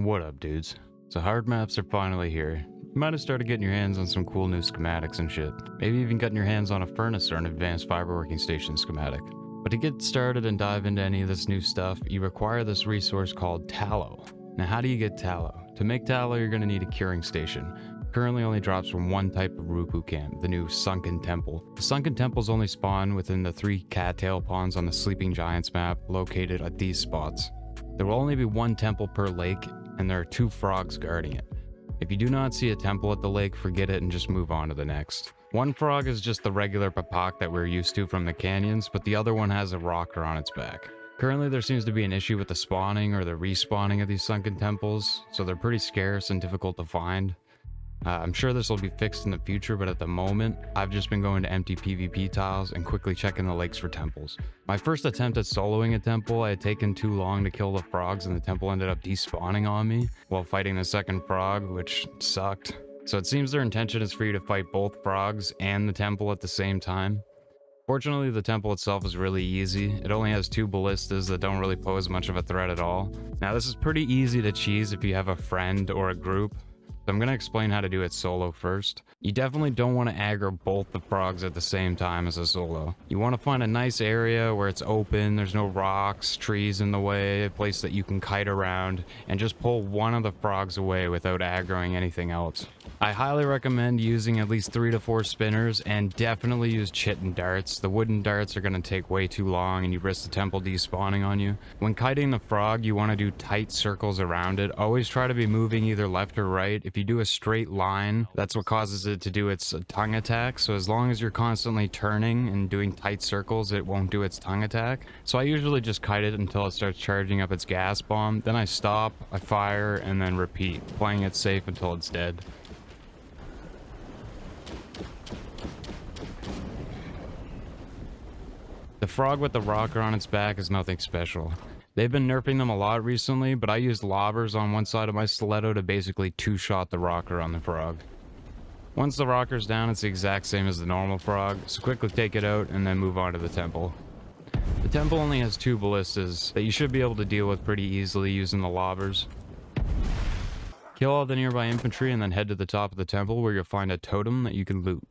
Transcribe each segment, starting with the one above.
What up, dudes? So hard maps are finally here. You might have started getting your hands on some cool new schematics and shit. Maybe even gotten your hands on a furnace or an advanced fiber working station schematic. But to get started and dive into any of this new stuff, you require this resource called Tallow. Now how do you get Tallow? To make Tallow, you're going to need a curing station. Currently only drops from one type of rupu camp, the new Sunken Temple. The Sunken Temples only spawn within the 3 cattail ponds on the Sleeping Giants map located at these spots. There will only be one temple per lake, and there are 2 frogs guarding it. If you do not see a temple at the lake, forget it and just move on to the next. One frog is just the regular papak that we're used to from the canyons, but the other one has a rocker on its back. Currently there seems to be an issue with the spawning or the respawning of these sunken temples, so they're pretty scarce and difficult to find. I'm sure this will be fixed in the future, but at the moment, I've just been going to empty PvP tiles and quickly checking the lakes for temples. My first attempt at soloing a temple, I had taken too long to kill the frogs and the temple ended up despawning on me while fighting the second frog, which sucked. So it seems their intention is for you to fight both frogs and the temple at the same time. Fortunately, the temple itself is really easy. It only has 2 ballistas that don't really pose much of a threat at all. Now this is pretty easy to cheese if you have a friend or a group. So I'm going to explain how to do it solo first. You definitely don't want to aggro both the frogs at the same time as a solo. You want to find a nice area where it's open, there's no rocks, trees in the way, a place that you can kite around, and just pull one of the frogs away without aggroing anything else. I highly recommend using at least 3 to 4 spinners, and definitely use chitin darts. The wooden darts are going to take way too long and you risk the temple despawning on you. When kiting the frog, you want to do tight circles around it. Always try to be moving either left or right. If you do a straight line, that's what causes it to do its tongue attack. So as long as you're constantly turning and doing tight circles, it won't do its tongue attack. So I usually just kite it until it starts charging up its gas bomb. Then I stop, I fire, and then repeat, playing it safe until it's dead. The frog with the rocker on its back is nothing special. They've been nerfing them a lot recently, but I used lobbers on one side of my stiletto to basically 2-shot the rocker on the frog. Once the rocker's down, it's the exact same as the normal frog, so quickly take it out and then move on to the temple. The temple only has 2 ballistas that you should be able to deal with pretty easily using the lobbers. Kill all the nearby infantry and then head to the top of the temple where you'll find a totem that you can loot.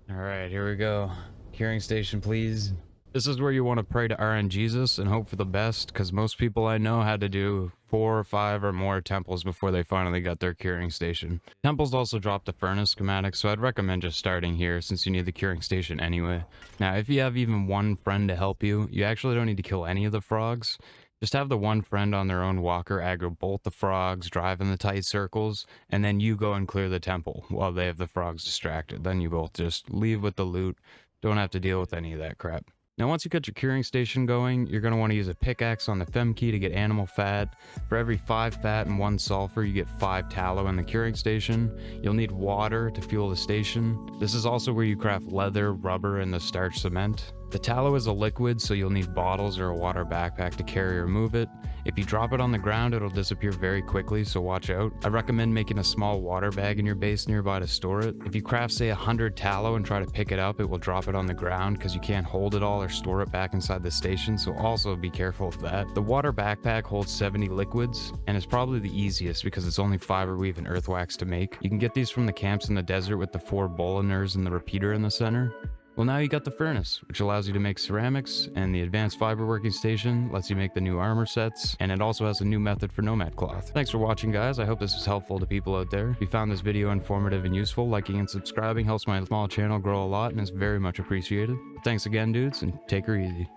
Alright, here we go. Curing station, please. This is where you want to pray to RNGesus and hope for the best, because most people I know had to do 4 or 5 or more temples before they finally got their curing station. Temples also drop the furnace schematic, so I'd recommend just starting here since you need the curing station anyway. Now, if you have even one friend to help you, you actually don't need to kill any of the frogs. Just have the one friend on their own walker aggro both the frogs, drive in the tight circles, and then you go and clear the temple while they have the frogs distracted. Then you both just leave with the loot. Don't have to deal with any of that crap. Now once you get your curing station going, you're going to want to use a pickaxe on the fem key to get animal fat. For every 5 fat and 1 sulfur, you get 5 tallow in the curing station. You'll need water to fuel the station. This is also where you craft leather, rubber, and the starch cement. The tallow is a liquid, so you'll need bottles or a water backpack to carry or move it. If you drop it on the ground, it'll disappear very quickly, so watch out. I recommend making a small water bag in your base nearby to store it. If you craft, say, 100 tallow and try to pick it up, it will drop it on the ground because you can't hold it all or store it back inside the station, so also be careful of that. The water backpack holds 70 liquids, and is probably the easiest because it's only fiber weave and earth wax to make. You can get these from the camps in the desert with the 4 bolliners and the repeater in the center. Well, now you got the furnace, which allows you to make ceramics, and the advanced fiber working station lets you make the new armor sets, and it also has a new method for nomad cloth. Thanks for watching, guys. I hope this was helpful to people out there. If you found this video informative and useful, liking and subscribing helps my small channel grow a lot and is very much appreciated. Thanks again, dudes, and take her easy.